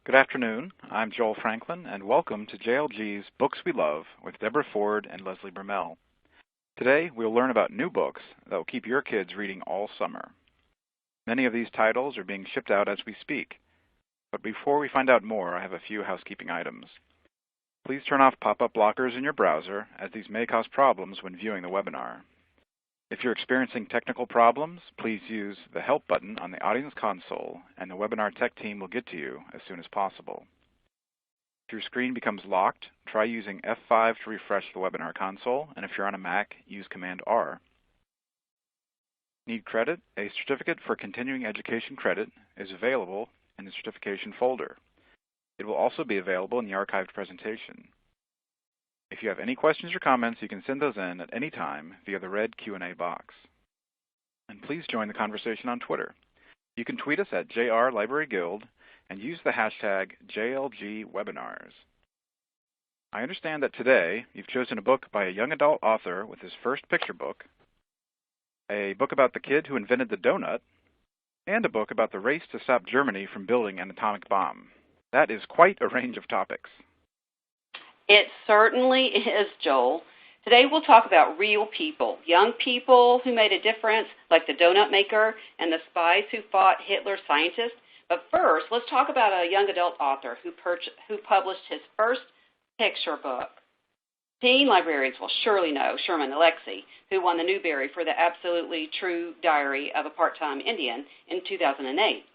Good afternoon. I'm Joel Franklin, and welcome to JLG's Books We Love with Deborah Ford and Leslie Bermel. Today, we'll learn about new books that will keep your kids reading all summer. Many of these titles are being shipped out as we speak. But before we find out more, I have a few housekeeping items. Please turn off pop-up blockers in your browser, as these may cause problems when viewing the webinar. If you're experiencing technical problems, please use the Help button on the audience console, and the webinar tech team will get to you as soon as possible. If your screen becomes locked, try using F5 to refresh the webinar console, and if you're on a Mac, use Command R. Need credit? A certificate for continuing education credit is available in the certification folder. It will also be available in the archived presentation. If you have any questions or comments, you can send those in at any time via the red Q&A box. And please join the conversation on Twitter. You can tweet us at JR Library Guild and use the hashtag JLGWebinars. I understand that today you've chosen a book by a young adult author with his first picture book, a book about the kid who invented the donut, and a book about the race to stop Germany from building an atomic bomb. That is quite a range of topics. It certainly is, Joel. Today we'll talk about real people, young people who made a difference, like the donut maker and the spies who fought Hitler's scientists. But first, let's talk about a young adult author who published his first picture book. Teen librarians will surely know Sherman Alexie, who won the Newbery for the Absolutely True Diary of a Part-Time Indian in 2008.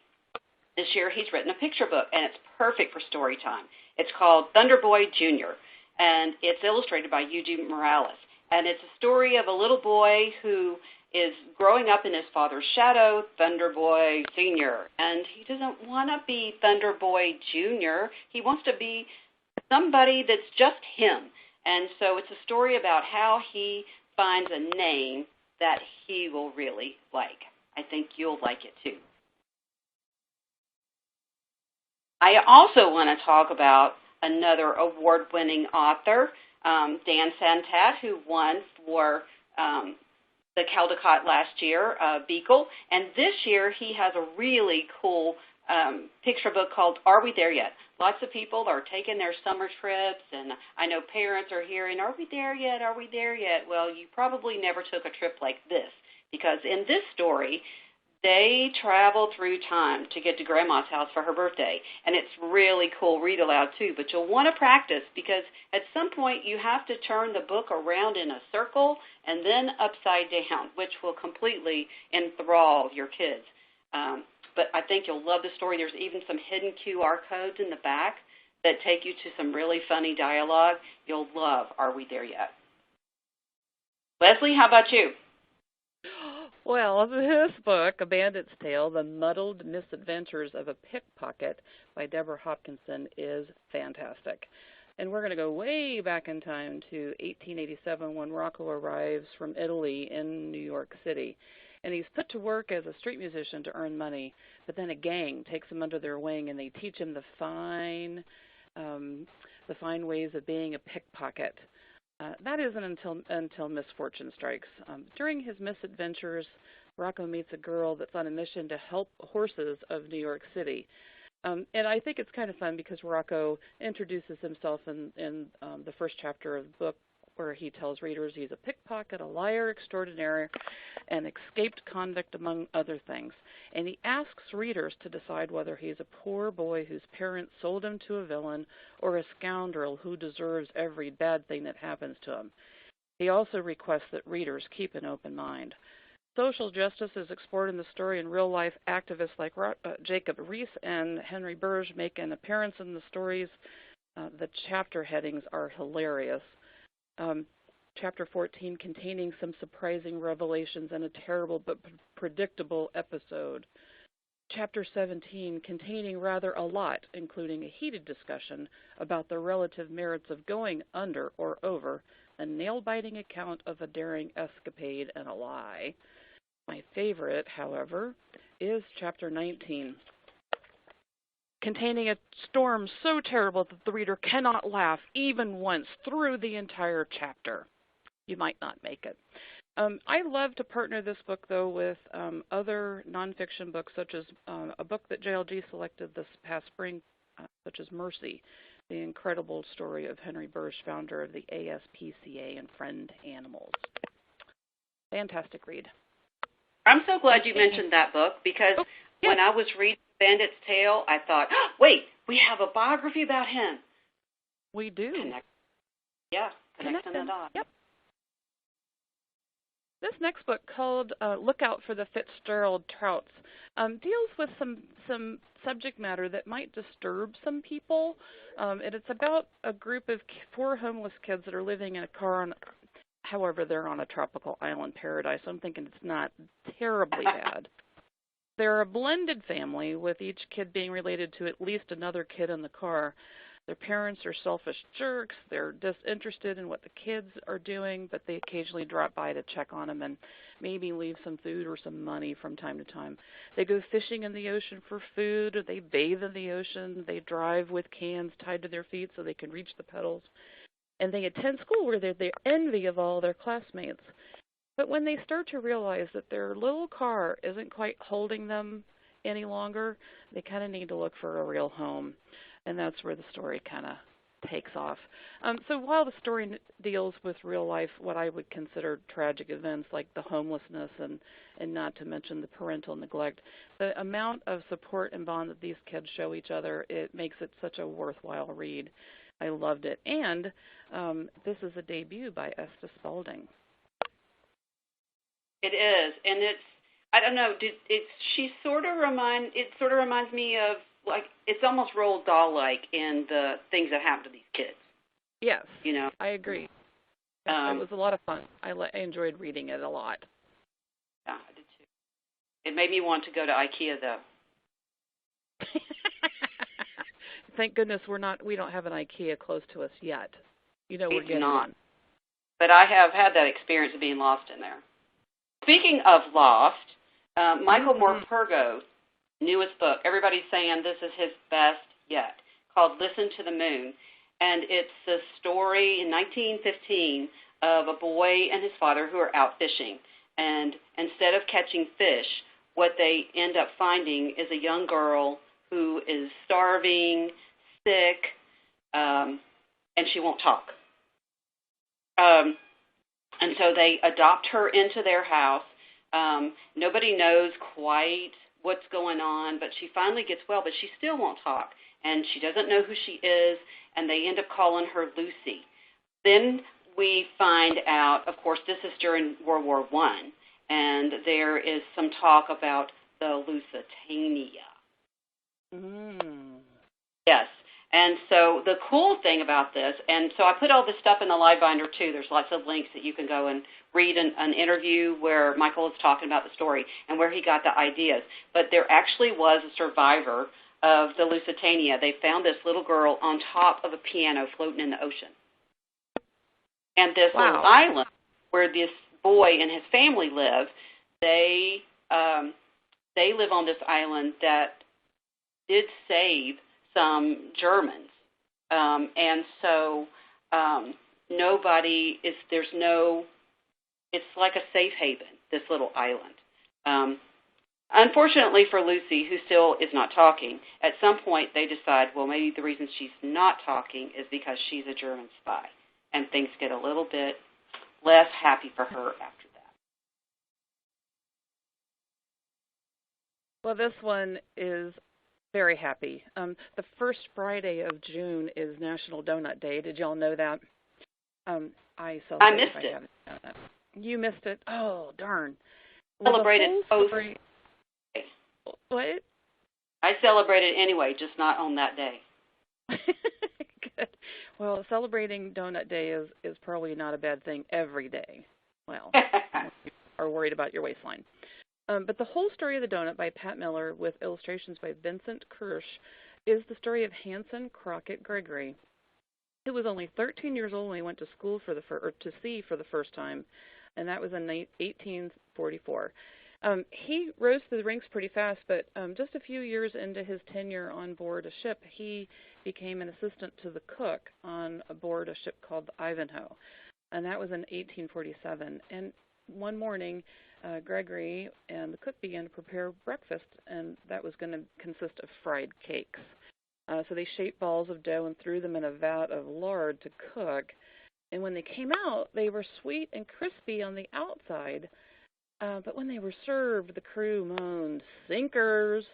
This year he's written a picture book, and it's perfect for story time. It's called Thunderboy Jr., and it's illustrated by Eugene Morales. And it's a story of a little boy who is growing up in his father's shadow, Thunderboy Sr., and he doesn't want to be Thunderboy Jr. He wants to be somebody that's just him. And so it's a story about how he finds a name that he will really like. I think you'll like it too. I also want to talk about another award-winning author, Dan Santat, who won for the Caldecott last year, Beagle. And this year he has a really cool picture book called Are We There Yet? Lots of people are taking their summer trips, and I know parents are hearing, are we there yet? Are we there yet? Well, you probably never took a trip like this, because in this story, they travel through time to get to Grandma's house for her birthday, and it's really cool. Read aloud, too, but you'll want to practice because at some point you have to turn the book around in a circle and then upside down, which will completely enthrall your kids. But I think you'll love the story. There's even some hidden QR codes in the back that take you to some really funny dialogue. You'll love Are We There Yet? Leslie, how about you? Well, this book, A Bandit's Tale, The Muddled Misadventures of a Pickpocket by Deborah Hopkinson, is fantastic. And we're going to go way back in time to 1887 when Rocco arrives from Italy in New York City. And he's put to work as a street musician to earn money, but then a gang takes him under their wing and they teach him the fine ways of being a pickpocket. That isn't until misfortune strikes. During his misadventures, Rocco meets a girl that's on a mission to help horses of New York City. And I think it's kind of fun because Rocco introduces himself in the first chapter of the book, where he tells readers he's a pickpocket, a liar extraordinaire, an escaped convict, among other things. And he asks readers to decide whether he's a poor boy whose parents sold him to a villain or a scoundrel who deserves every bad thing that happens to him. He also requests that readers keep an open mind. Social justice is explored in the story, and real-life activists like Jacob Riis and Henry Burge make an appearance in the stories. The chapter headings are hilarious. Chapter 14 containing some surprising revelations and a terrible but predictable episode. Chapter 17 containing rather a lot, including a heated discussion about the relative merits of going under or over, a nail-biting account of a daring escapade and a lie. My favorite, however, is Chapter 19. Containing a storm so terrible that the reader cannot laugh even once through the entire chapter. You might not make it. I love to partner this book, though, with other nonfiction books, such as a book that JLG selected this past spring such as Mercy, the incredible story of Henry Bursch, founder of the ASPCA and Friend Animals. Fantastic read. I'm so glad you mentioned that book because when I was reading Bandit Stale, I thought, oh, wait, we have a biography about him. We do. Connecting the dots. Yep. This next book, called Look Out for the Fitzgerald Trouts, deals with some subject matter that might disturb some people. And it's about a group of 4 homeless kids that are living in a car however, they're on a tropical island paradise. I'm thinking it's not terribly bad. They're a blended family, with each kid being related to at least another kid in the car. Their parents are selfish jerks. They're disinterested in what the kids are doing, but they occasionally drop by to check on them and maybe leave some food or some money from time to time. They go fishing in the ocean for food. Or they bathe in the ocean. They drive with cans tied to their feet so they can reach the pedals. And they attend school where they're the envy of all their classmates. But when they start to realize that their little car isn't quite holding them any longer, they kind of need to look for a real home. And that's where the story kind of takes off. So while the story deals with real life, what I would consider tragic events like the homelessness and not to mention the parental neglect, the amount of support and bond that these kids show each other, it makes it such a worthwhile read. I loved it. And this is a debut by Esther Spaulding. It is, and it's, I don't know, it sort of reminds me of, like, it's almost Roald Dahl-like in the things that happen to these kids. Yes, you know, I agree. It was a lot of fun. I enjoyed reading it a lot. Yeah, I did too. It made me want to go to IKEA, though. Thank goodness we don't have an IKEA close to us yet. You know, we're getting not. one. But I have had that experience of being lost in there. Speaking of lost, Michael Morpurgo's newest book, everybody's saying this is his best yet, called Listen to the Moon. And it's a story in 1915 of a boy and his father who are out fishing. And instead of catching fish, what they end up finding is a young girl who is starving, sick, and she won't talk. And so they adopt her into their house. Nobody knows quite what's going on, but she finally gets well, but she still won't talk. And she doesn't know who she is, and they end up calling her Lucy. Then we find out, of course, this is during World War I, and there is some talk about the Lusitania. Yes. And so the cool thing about this, and so I put all this stuff in the live binder too. There's lots of links that you can go and read an interview where Michael is talking about the story and where he got the ideas. But there actually was a survivor of the Lusitania. They found this little girl on top of a piano floating in the ocean. And this little island where this boy and his family live, they live on this island that did save some Germans. And so it's like a safe haven, this little island. Unfortunately for Lucy, who still is not talking, at some point they decide, well, maybe the reason she's not talking is because she's a German spy. And things get a little bit less happy for her after that. Well, this one is very happy. The first Friday of June is National Donut Day. Did y'all know that? I missed it. You missed it? Oh, darn. Celebrated both. What? I celebrated anyway, just not on that day. Good. Well, celebrating Donut Day is probably not a bad thing every day. Well, you are worried about your waistline. But The Whole Story of the Donut by Pat Miller with illustrations by Vincent Kirsch is the story of Hanson Crockett Gregory, who was only 13 years old when he went to school to sea for the first time, and that was in 1844. He rose through the ranks pretty fast, but just a few years into his tenure on board a ship, he became an assistant to the cook on board a ship called the Ivanhoe, and that was in 1847. And one morning, Gregory and the cook began to prepare breakfast, and that was going to consist of fried cakes. So they shaped balls of dough and threw them in a vat of lard to cook. And when they came out, they were sweet and crispy on the outside. But when they were served, the crew moaned, "Sinkers!"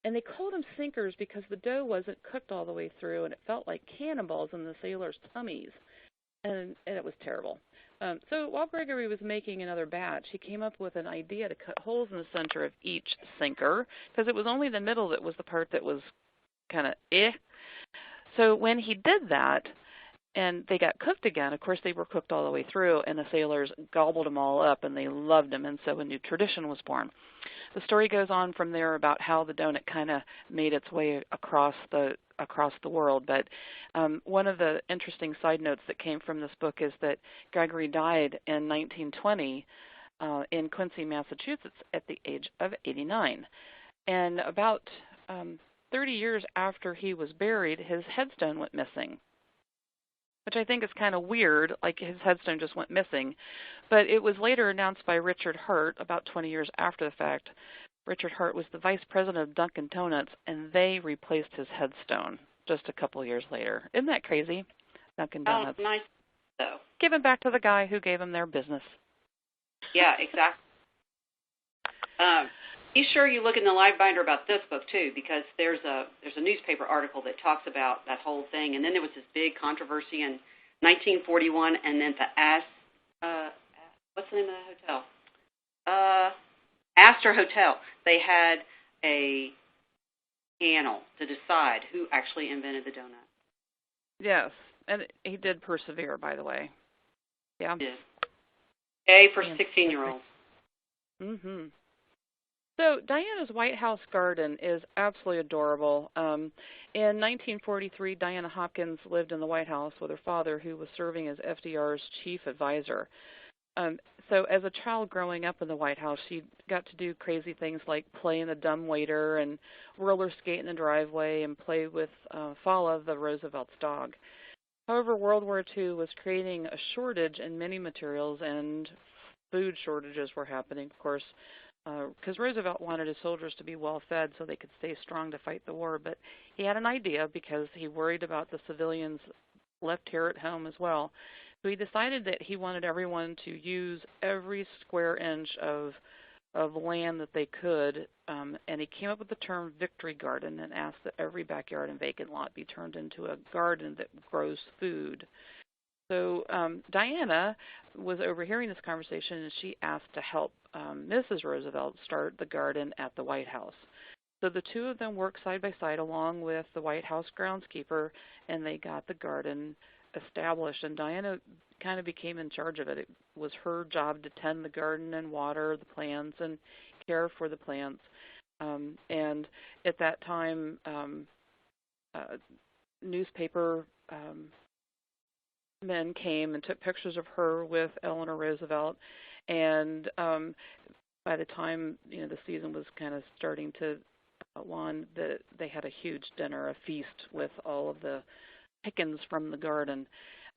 And they called them sinkers because the dough wasn't cooked all the way through, and it felt like cannonballs in the sailors' tummies. And it was terrible. So while Gregory was making another batch, he came up with an idea to cut holes in the center of each sinker, because it was only the middle that was the part that was kind of So when he did that, and they got cooked again, of course they were cooked all the way through, and the sailors gobbled them all up, and they loved them, and so a new tradition was born. The story goes on from there about how the donut kind of made its way across the world. But one of the interesting side notes that came from this book is that Gregory died in 1920 in Quincy, Massachusetts, at the age of 89. And about 30 years after he was buried, his headstone went missing, which I think is kind of weird, like his headstone just went missing. But it was later announced by Richard Hart about 20 years after the fact. Richard Hart was the vice president of Dunkin' Donuts, and they replaced his headstone just a couple years later. Isn't that crazy? Dunkin' Donuts. Oh, nice, though. Give it back to the guy who gave them their business. Yeah, exactly. Be sure you look in the live binder about this book, too, because there's a newspaper article that talks about that whole thing. And then there was this big controversy in 1941, and then what's the name of the hotel? Astor Hotel. They had a panel to decide who actually invented the donut. Yes, and he did persevere, by the way. Yeah. He did. A for 16-year-olds. Mm-hmm. So Diana's White House garden is absolutely adorable. In 1943, Diana Hopkins lived in the White House with her father, who was serving as FDR's chief advisor. So as a child growing up in the White House, she got to do crazy things like play in the dumbwaiter and roller skate in the driveway and play with Fala, the Roosevelt's dog. However, World War II was creating a shortage in many materials, and food shortages were happening, of course, because Roosevelt wanted his soldiers to be well fed so they could stay strong to fight the war. But he had an idea because he worried about the civilians left here at home as well. So he decided that he wanted everyone to use every square inch of land that they could, and he came up with the term victory garden and asked that every backyard and vacant lot be turned into a garden that grows food. So Diana was overhearing this conversation, and she asked to help Mrs. Roosevelt start the garden at the White House. So the two of them worked side by side along with the White House groundskeeper, and they got the garden established, and Diana kind of became in charge of it. It was her job to tend the garden and water the plants and care for the plants. And at that time, newspaper men came and took pictures of her with Eleanor Roosevelt, and by the time the season was kind of starting to wane, they had a huge dinner, a feast with all of the pickings from the garden.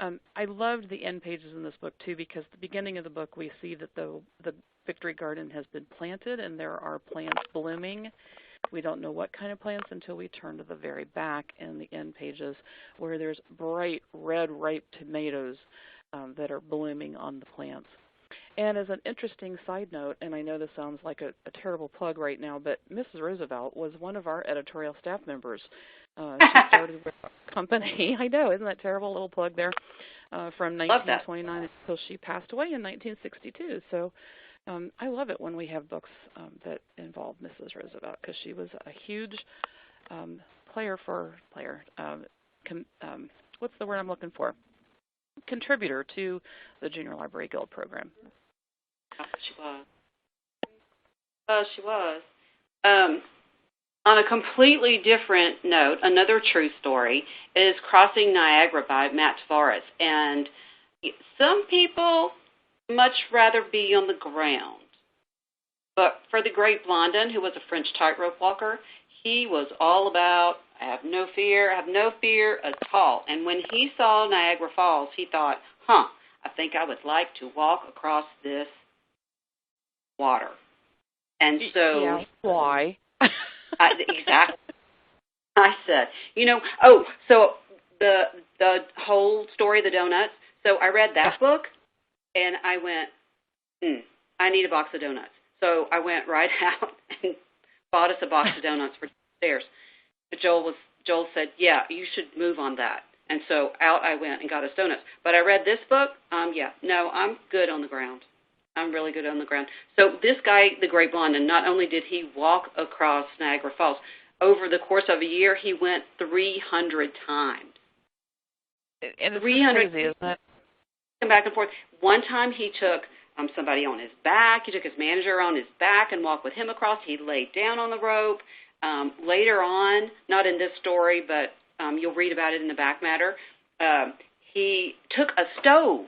I loved the end pages in this book too, because at the beginning of the book we see that the Victory Garden has been planted and there are plants blooming. We don't know what kind of plants until we turn to the very back in the end pages, where there's bright red ripe tomatoes that are blooming on the plants. And as an interesting side note, and I know this sounds like a terrible plug right now, but Mrs. Roosevelt was one of our editorial staff members. She started with a company. I know, isn't that terrible? Little plug there. From 1929 until she passed away in 1962. So I love it when we have books that involve Mrs. Roosevelt, because she was a huge what's the word I'm looking for? Contributor to the Junior Library Guild program. She was. On a completely different note, another true story is Crossing Niagara by Matt Tavares. And some people much rather be on the ground. But for the great Blondin, who was a French tightrope walker, he was all about, I have no fear at all. And when he saw Niagara Falls, he thought, I think I would like to walk across this water. And so... Yeah, why? Exactly. I said, so the whole story of the donuts. So I read that book, and I went, I need a box of donuts. So I went right out and bought us a box of donuts for downstairs. But Joel said, yeah, you should move on that. And so out I went and got us donuts. But I read this book. I'm good on the ground. I'm really good on the ground. So this guy, the Great Blonde, and not only did he walk across Niagara Falls, over the course of a year, he went 300 times. And it's 300 crazy, isn't it? Back and forth. One time he took somebody on his back. He took his manager on his back and walked with him across. He laid down on the rope. Later on, not in this story, but you'll read about it in the back matter, he took a stove,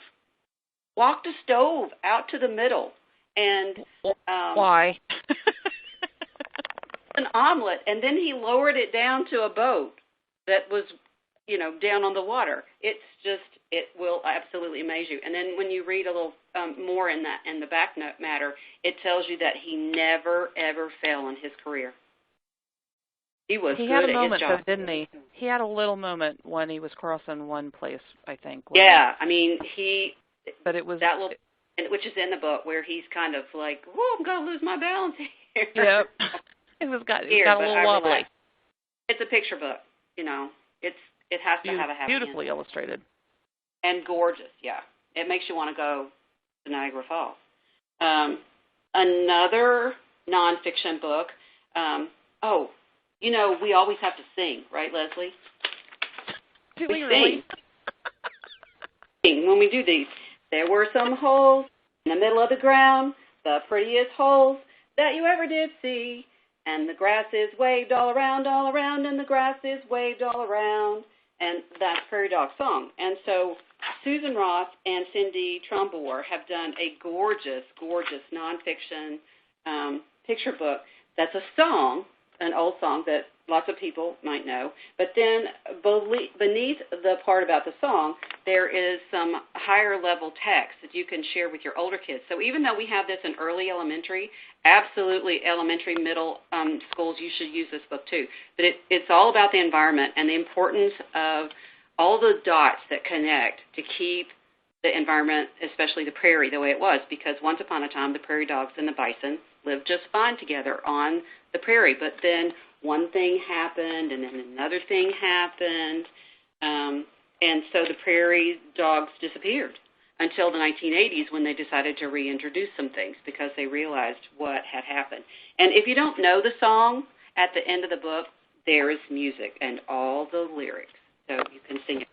walked a stove out to the middle, and why? an omelet, and then he lowered it down to a boat that was, down on the water. It will absolutely amaze you. And then when you read a little more in the back matter, it tells you that he never ever fell in his career. He had a moment, though, didn't he? He had a little moment when he was crossing one place, I think. Yeah, But it was that little, which is in the book, where he's kind of like, "Whoa, I'm going to lose my balance here." Yep. It got a little wobbly. It's a picture book, It has to have a happy beautifully ending. Illustrated. And gorgeous, yeah. It makes you want to go to Niagara Falls. Another nonfiction book. We always have to sing, right, Leslie? Do we really? Sing when we do these. There were some holes in the middle of the ground, the prettiest holes that you ever did see. And the grasses waved all around, and the grasses waved all around. And that's Prairie Dog Song. And so Susan Roth and Cindy Trumbore have done a gorgeous, gorgeous nonfiction picture book that's a song, an old song that lots of people might know. But then beneath the part about the song, there is some higher level text that you can share with your older kids. So even though we have this in early elementary, absolutely elementary, middle schools, you should use this book too. But it's all about the environment and the importance of all the dots that connect to keep the environment, especially the prairie, the way it was. Because once upon a time, the prairie dogs and the bison lived just fine together on the prairie. But then one thing happened, and then another thing happened, and so the prairie dogs disappeared until the 1980s when they decided to reintroduce some things because they realized what had happened. And if you don't know the song, at the end of the book, there is music and all the lyrics, so you can sing it.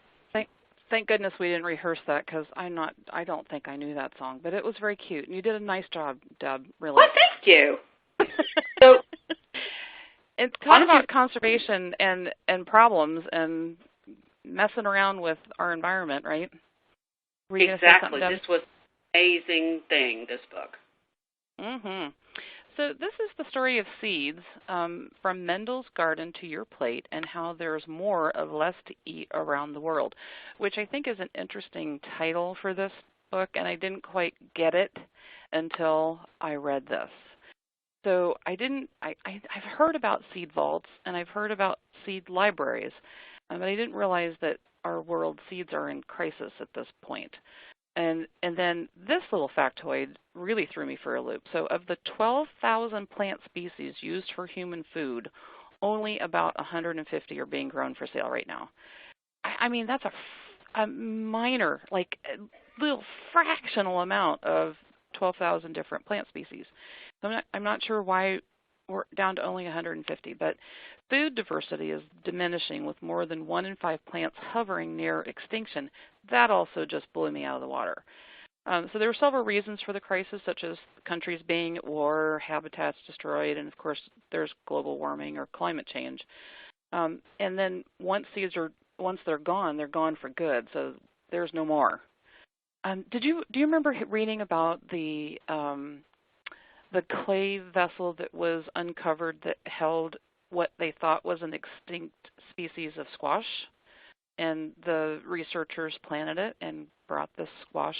Thank goodness we didn't rehearse that because I don't think I knew that song, but it was very cute, and you did a nice job, Deb, really. Well, thank you. So, and talk about conservation and problems and messing around with our environment, right? Exactly. This was an amazing thing, this book. Mm-hmm. So this is the story of seeds, from Mendel's garden to your plate, and how there's more of less to eat around the world, which I think is an interesting title for this book, and I didn't quite get it until I read this. So I've heard about seed vaults, and I've heard about seed libraries, but I didn't realize that our world seeds are in crisis at this point. And then this little factoid really threw me for a loop. So of the 12,000 plant species used for human food, only about 150 are being grown for sale right now. I mean, that's a minor, like a little fractional amount of 12,000 different plant species. So I'm not sure why we're down to only 150, but food diversity is diminishing with more than 1 in 5 plants hovering near extinction. That also just blew me out of the water. So there were several reasons for the crisis, such as countries being at war, habitats destroyed, and of course there's global warming or climate change. And then once they're gone for good. So there's no more. Do you remember reading about the clay vessel that was uncovered that held what they thought was an extinct species of squash? And the researchers planted it and brought the squash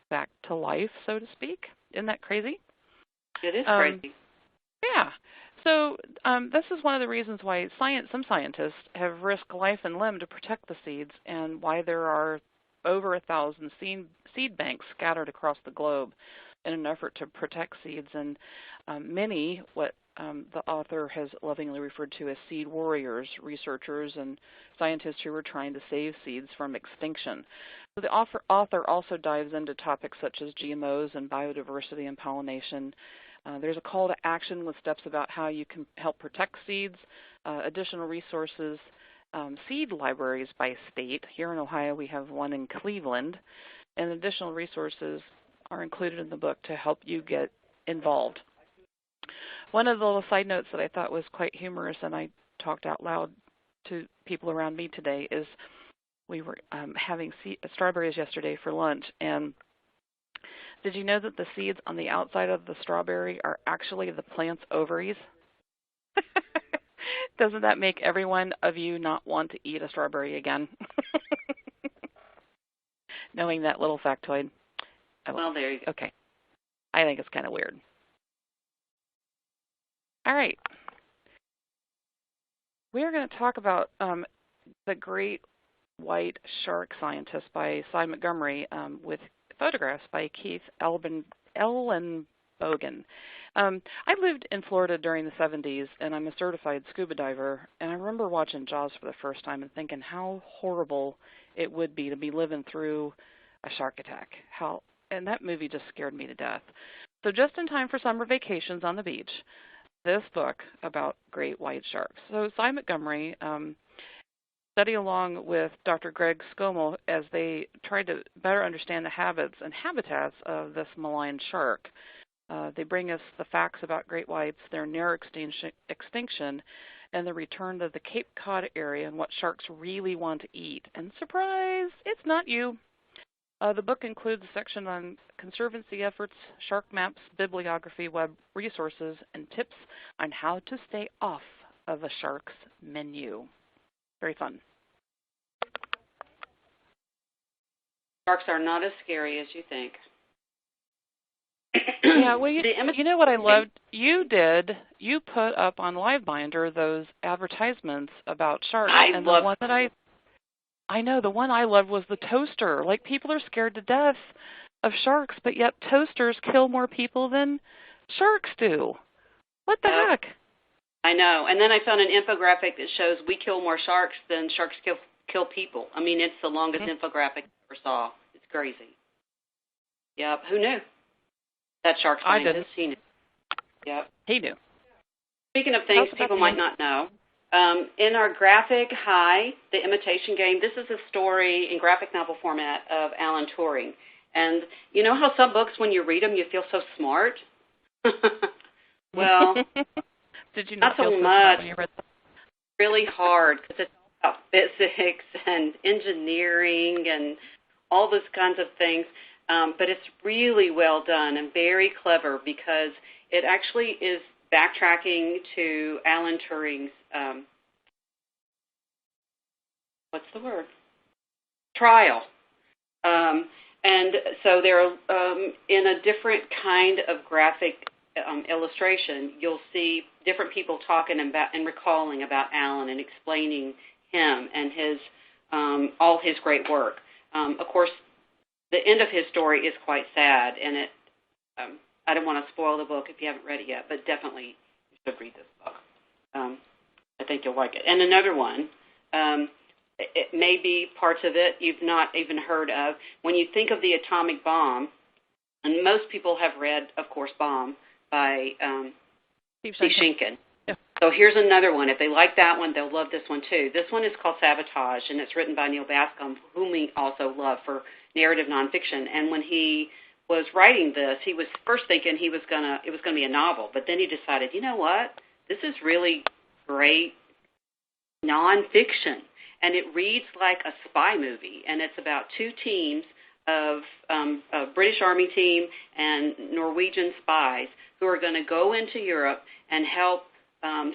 back to life, so to speak. Isn't that crazy? It is crazy. Yeah. So this is one of the reasons why some scientists have risked life and limb to protect the seeds, and why there are over 1,000 seed banks scattered across the globe in an effort to protect seeds, and many, what the author has lovingly referred to as seed warriors, researchers and scientists who are trying to save seeds from extinction. So the author also dives into topics such as GMOs and biodiversity and pollination. There's a call to action with steps about how you can help protect seeds, additional resources, seed libraries by state. Here in Ohio we have one in Cleveland, and additional resources are included in the book to help you get involved. One of the little side notes that I thought was quite humorous, and I talked out loud to people around me today, is we were having strawberries yesterday for lunch, and did you know that the seeds on the outside of the strawberry are actually the plant's ovaries? Doesn't that make every one of you not want to eat a strawberry again? Knowing that little factoid. Well, there you go. Okay. I think it's kind of weird. All right. We are going to talk about The Great White Shark Scientist by Cy Montgomery with photographs by Keith Ellenbogen. I lived in Florida during the 70s, and I'm a certified scuba diver, and I remember watching Jaws for the first time and thinking how horrible it would be to be living through a shark attack. And that movie just scared me to death. So just in time for summer vacations on the beach, this book about great white sharks. So Cy Montgomery study along with Dr. Greg Scommel as they tried to better understand the habits and habitats of this maligned shark. They bring us the facts about great whites, their near extinction, and the return to the Cape Cod area and what sharks really want to eat. And surprise, it's not you. The book includes a section on conservancy efforts, shark maps, bibliography, web resources, and tips on how to stay off of a shark's menu. Very fun. Sharks are not as scary as you think. Yeah, well, you know what I loved? You put up on LiveBinder those advertisements about sharks. And the one that I know, the one I loved was the toaster. Like, people are scared to death of sharks, but yet toasters kill more people than sharks do. What the heck? I know. And then I found an infographic that shows we kill more sharks than sharks kill people. I mean, it's the longest infographic I ever saw. It's crazy. Yep. Who knew? That shark scientist, he knew. Yep. He knew. Speaking of things people might not know, in our graphic high, The Imitation Game, this is a story in graphic novel format of Alan Turing. And you know how some books, when you read them, you feel so smart? Well, did you not so feel so much. smart when you read them? Really hard, because it's all about physics and engineering and all those kinds of things. But it's really well done and very clever, because it actually is backtracking to Alan Turing's, trial. And so they're in a different kind of graphic illustration. You'll see different people talking about and recalling about Alan and explaining him and his all his great work. Of course, the end of his story is quite sad, and it. I don't want to spoil the book if you haven't read it yet, but definitely you should read this book. I think you'll like it. And another one, it may be parts of it you've not even heard of. When you think of the atomic bomb, and most people have read, of course, Bomb by Steve Schinken. Yeah. So here's another one. If they like that one, they'll love this one too. This one is called Sabotage, and it's written by Neil Bascom, whom we also love for narrative nonfiction. And when he was writing this, he was first thinking it was gonna be a novel, but then he decided, you know what, this is really great nonfiction, and it reads like a spy movie, and it's about two teams of a British Army team and Norwegian spies who are going to go into Europe and help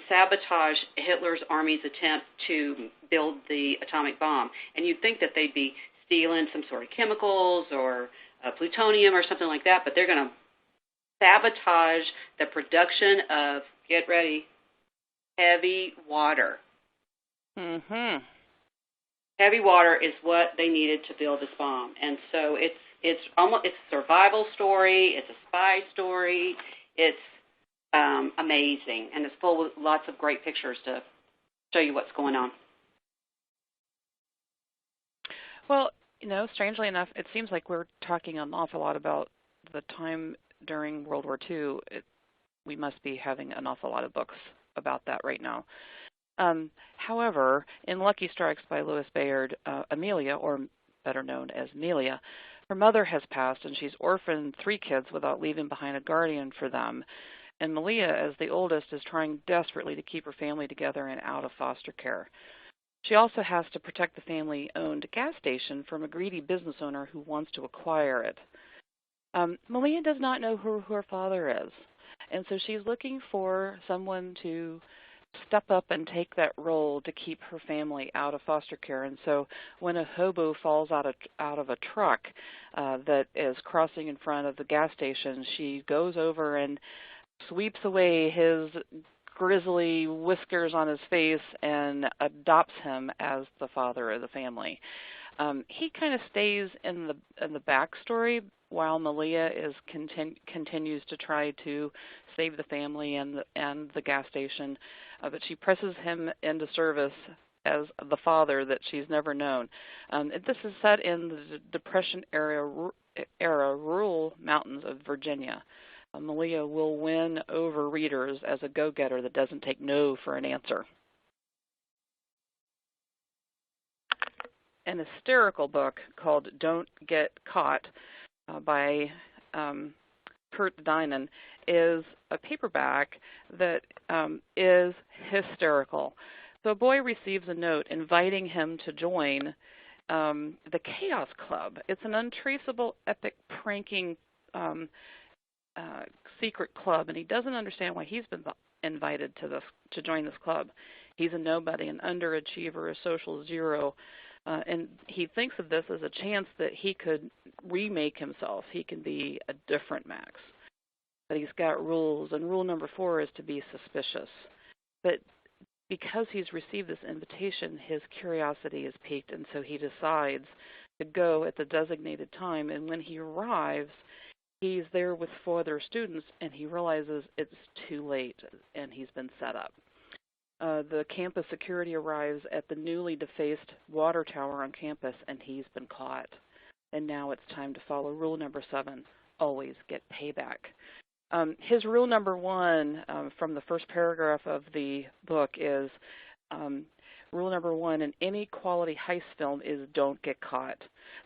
sabotage Hitler's army's attempt to build the atomic bomb. And you'd think that they'd be stealing some sort of chemicals or plutonium or something like that, but they're going to sabotage the production of, get ready, heavy water. Mm-hmm. Heavy water is what they needed to build this bomb. And so it's a survival story. It's a spy story. It's amazing. And it's full of lots of great pictures to show you what's going on. Well, strangely enough, it seems like we're talking an awful lot about the time during World War II. We must be having an awful lot of books about that right now. However, in Lucky Strikes by Louis Bayard, Amelia, or better known as Melia, her mother has passed and she's orphaned 3 kids without leaving behind a guardian for them. And Melia, as the oldest, is trying desperately to keep her family together and out of foster care. She also has to protect the family-owned gas station from a greedy business owner who wants to acquire it. Melia does not know who her father is, and so she's looking for someone to step up and take that role to keep her family out of foster care. And so when a hobo falls out of a truck that is crossing in front of the gas station, she goes over and sweeps away his grizzly whiskers on his face and adopts him as the father of the family. He kind of stays in the backstory while Melia continues to try to save the family and the gas station, but she presses him into service as the father that she's never known. This is set in the Depression era rural mountains of Virginia. Melia will win over readers as a go-getter that doesn't take no for an answer. An hysterical book called Don't Get Caught by Kurt Dinan is a paperback that is hysterical. So a boy receives a note inviting him to join the Chaos Club. It's an untraceable, epic pranking secret club, and he doesn't understand why he's been invited to join this club. He's a nobody, an underachiever, a social zero, and he thinks of this as a chance that he could remake himself. He can be a different Max. But he's got rules, and rule number 4 is to be suspicious. But because he's received this invitation, his curiosity is piqued, and so he decides to go at the designated time. And when he arrives, he's there with 4 other students, and he realizes it's too late, and he's been set up. The campus security arrives at the newly defaced water tower on campus, and he's been caught. And now it's time to follow rule number 7, always get payback. His rule number 1 from the first paragraph of the book is, rule number 1 in any quality heist film is don't get caught.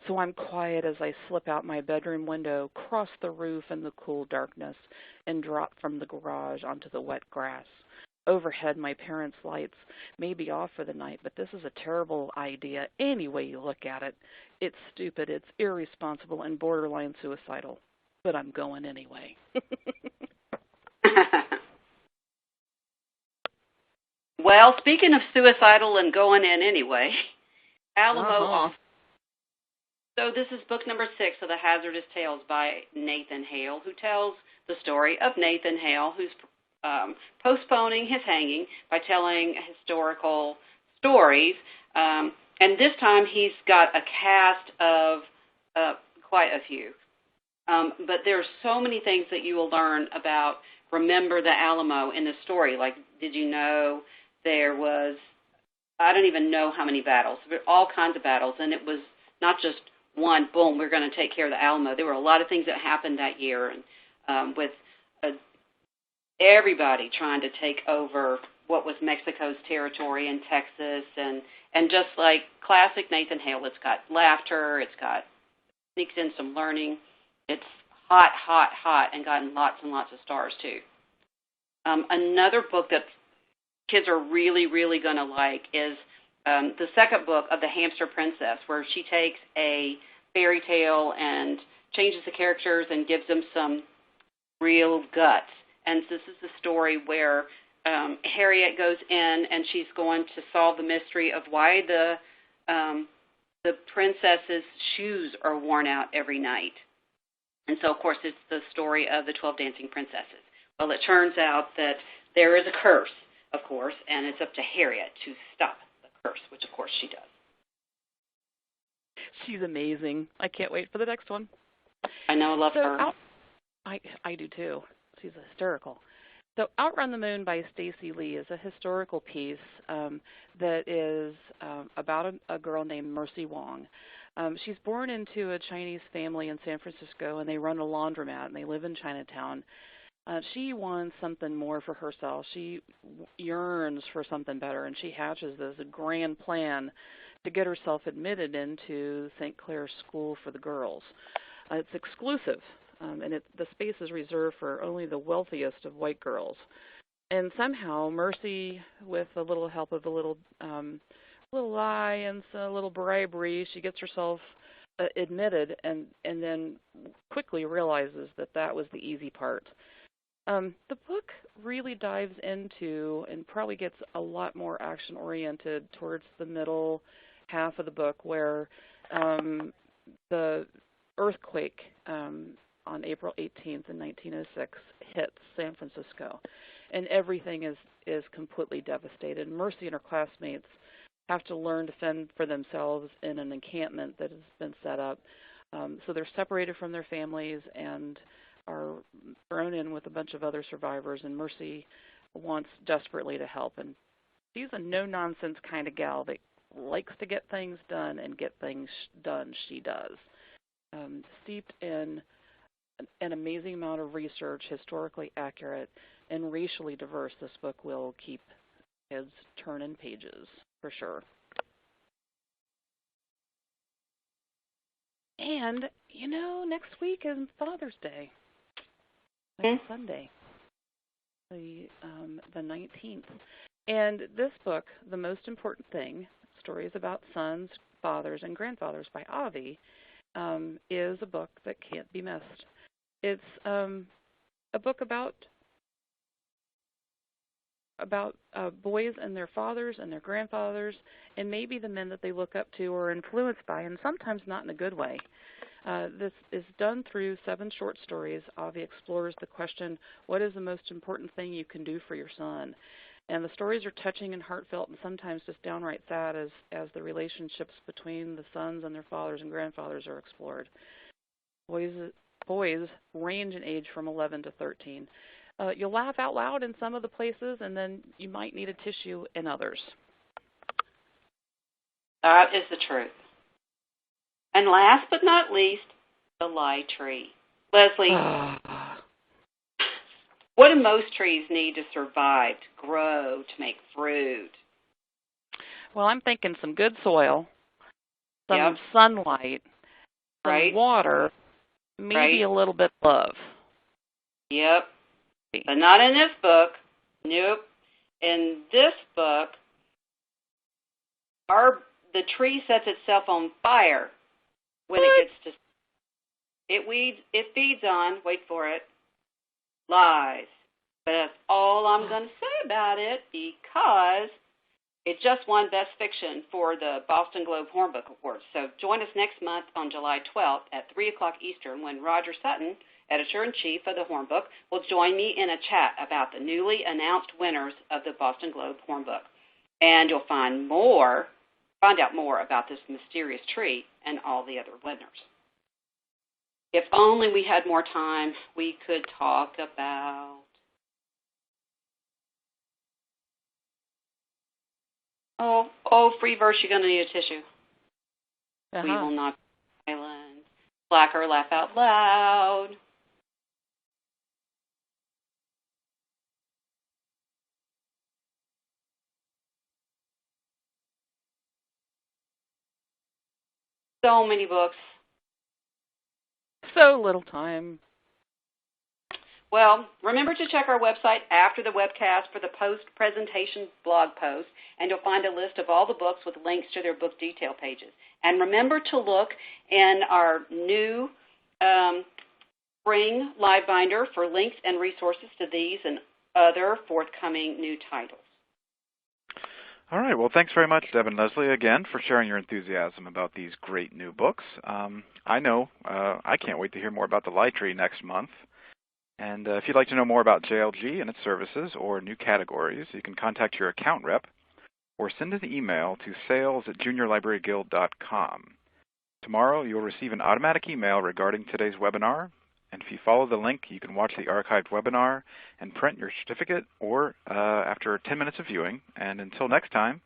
So I'm quiet as I slip out my bedroom window, cross the roof in the cool darkness, and drop from the garage onto the wet grass. Overhead, my parents' lights may be off for the night, but this is a terrible idea any way you look at it. It's stupid, it's irresponsible, and borderline suicidal. But I'm going anyway. Well, speaking of suicidal and going in anyway, Alamo. So this is book number 6 of the Hazardous Tales by Nathan Hale, who tells the story of Nathan Hale, who's postponing his hanging by telling historical stories. And this time he's got a cast of quite a few. But there's so many things that you will learn about Remember the Alamo in this story. Like, did you know there was, I don't even know how many battles, but all kinds of battles. And it was not just one, boom, we're going to take care of the Alamo. There were a lot of things that happened that year, and with everybody trying to take over what was Mexico's territory in Texas. And just like classic Nathan Hale, it's got laughter, it's got sneaks in some learning. It's hot, hot, hot, and gotten lots and lots of stars, too. Another book that kids are really, really going to like is the second book of The Hamster Princess, where she takes a fairy tale and changes the characters and gives them some real guts. And this is the story where Harriet goes in and she's going to solve the mystery of why the princess's shoes are worn out every night. And so, of course, it's the story of the 12 Dancing Princesses. Well, it turns out that there is a curse of course, and it's up to Harriet to stop the curse, which, of course, she does. She's amazing. I can't wait for the next one. I know, I love her. I do, too. She's hysterical. So Outrun the Moon by Stacey Lee is a historical piece that is about a girl named Mercy Wong. She's born into a Chinese family in San Francisco, and they run a laundromat, and they live in Chinatown. She wants something more for herself. She yearns for something better, and she hatches this grand plan to get herself admitted into St. Clair's School for the Girls. It's exclusive, and the space is reserved for only the wealthiest of white girls. And somehow Mercy, with a little help of a little lie and a little bribery, she gets herself admitted, and then quickly realizes that was the easy part. The book really dives into and probably gets a lot more action-oriented towards the middle half of the book, where the earthquake on April 18th in 1906 hits San Francisco, and everything is completely devastated. Mercy and her classmates have to learn to fend for themselves in an encampment that has been set up. So they're separated from their families and are thrown in with a bunch of other survivors, and Mercy wants desperately to help. And she's a no-nonsense kind of gal that likes to get things done, and get things done she does. Steeped in an amazing amount of research, historically accurate, and racially diverse, this book will keep kids turning pages, for sure. And, next week is Father's Day. Next Sunday, the 19th. And this book, The Most Important Thing, Stories About Sons, Fathers, and Grandfathers by Avi, is a book that can't be missed. It's a book about boys and their fathers and their grandfathers, and maybe the men that they look up to or are influenced by, and sometimes not in a good way. This is done through 7 short stories. Avi explores the question, what is the most important thing you can do for your son? And the stories are touching and heartfelt, and sometimes just downright sad as the relationships between the sons and their fathers and grandfathers are explored. Boys range in age from 11 to 13. You'll laugh out loud in some of the places, and then you might need a tissue in others. That is the truth. And last but not least, the lie tree. Leslie, what do most trees need to survive, to grow, to make fruit? Well, I'm thinking some good soil, some sunlight, some water, maybe a little bit of love. Yep. But not in this book. Nope. In this book, the tree sets itself on fire when it gets to. It feeds on, wait for it, lies. But that's all I'm going to say about it, because it just won Best Fiction for the Boston Globe Hornbook Awards. So join us next month on July 12th at 3 o'clock Eastern, when Roger Sutton, editor-in-chief of the Hornbook, will join me in a chat about the newly announced winners of the Boston Globe Hornbook. And you'll find out more about this mysterious tree and all the other winners. If only we had more time, we could talk about free verse, you're going to need a tissue. We will not be silent. Slacker, laugh out loud. So many books. So little time. Well, remember to check our website after the webcast for the post-presentation blog post, and you'll find a list of all the books with links to their book detail pages. And remember to look in our new spring live binder for links and resources to these and other forthcoming new titles. All right. Well, thanks very much, Deb and Leslie, again, for sharing your enthusiasm about these great new books. I know I can't wait to hear more about the Lie Tree next month. And if you'd like to know more about JLG and its services or new categories, you can contact your account rep or send an email to sales@juniorlibraryguild.com. Tomorrow, you'll receive an automatic email regarding today's webinar, and if you follow the link, you can watch the archived webinar and print your certificate or after 10 minutes of viewing. And until next time,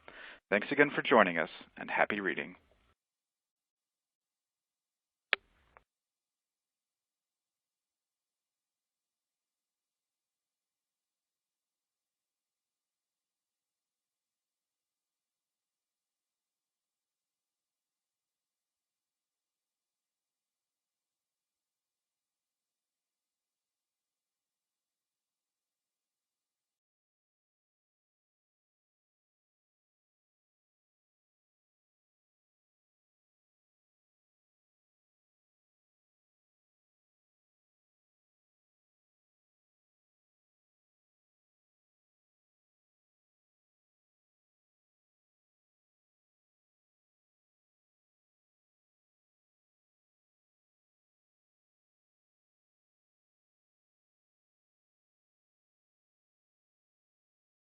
thanks again for joining us, and happy reading.